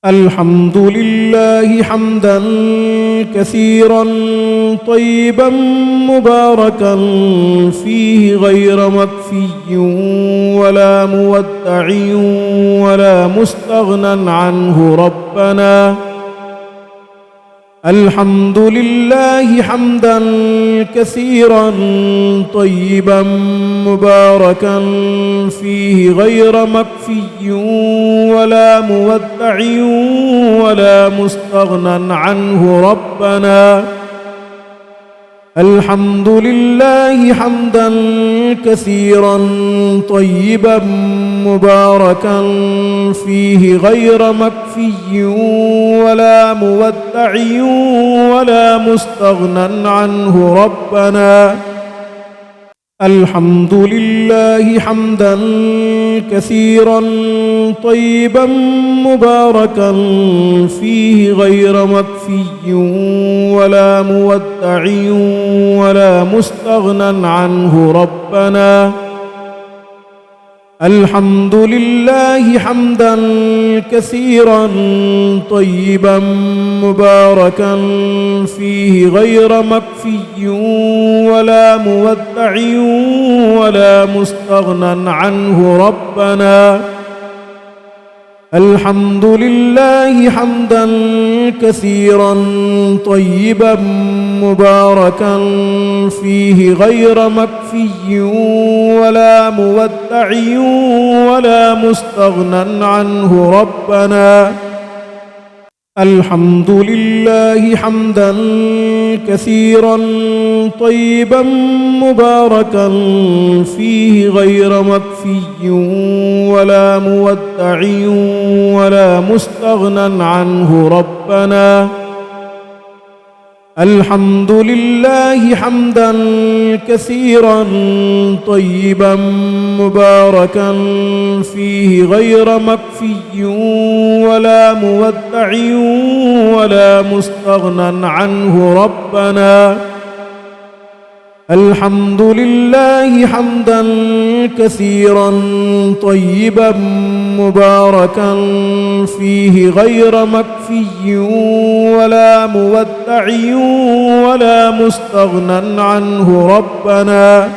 الحمد لله حمدا كثيرا طيبا مباركا فيه غير مكفي ولا مودع ولا مستغنى عنه ربنا. الحمد لله حمدا كثيرا طيبا مباركا فيه غير مكفي ولا مودع ولا مستغنى عنه ربنا. الحمد لله حمدا كثيرا طيبا مباركا فيه غير مكفي ولا مودع ولا مستغنى عنه ربنا. الحمد لله حمدا كثيرا طيبا مباركا فيه غير مكفي ولا مودع ولا مستغنى عنه ربنا. الحمد لله حمدا كثيرا طيبا مباركا فيه غير مكفي ولا مودع ولا مستغنى عنه ربنا. الحمد لله حمدا كثيرا طيبا مباركا فيه غير مكفي ولا مودع ولا مستغنى عنه ربنا. الحمد لله حمدا كثيرا طيبا مباركا فيه غير مكفي ولا مودع ولا مستغنى عنه ربنا. الحمد لله حمدا كثيرا طيبا مباركا فيه غير مكفي ولا مودع ولا مستغنى عنه ربنا. الحمد لله حمدا كثيرا طيبا مباركا فيه غير مكفي ولا مودع ولا مستغنى عنه ربنا.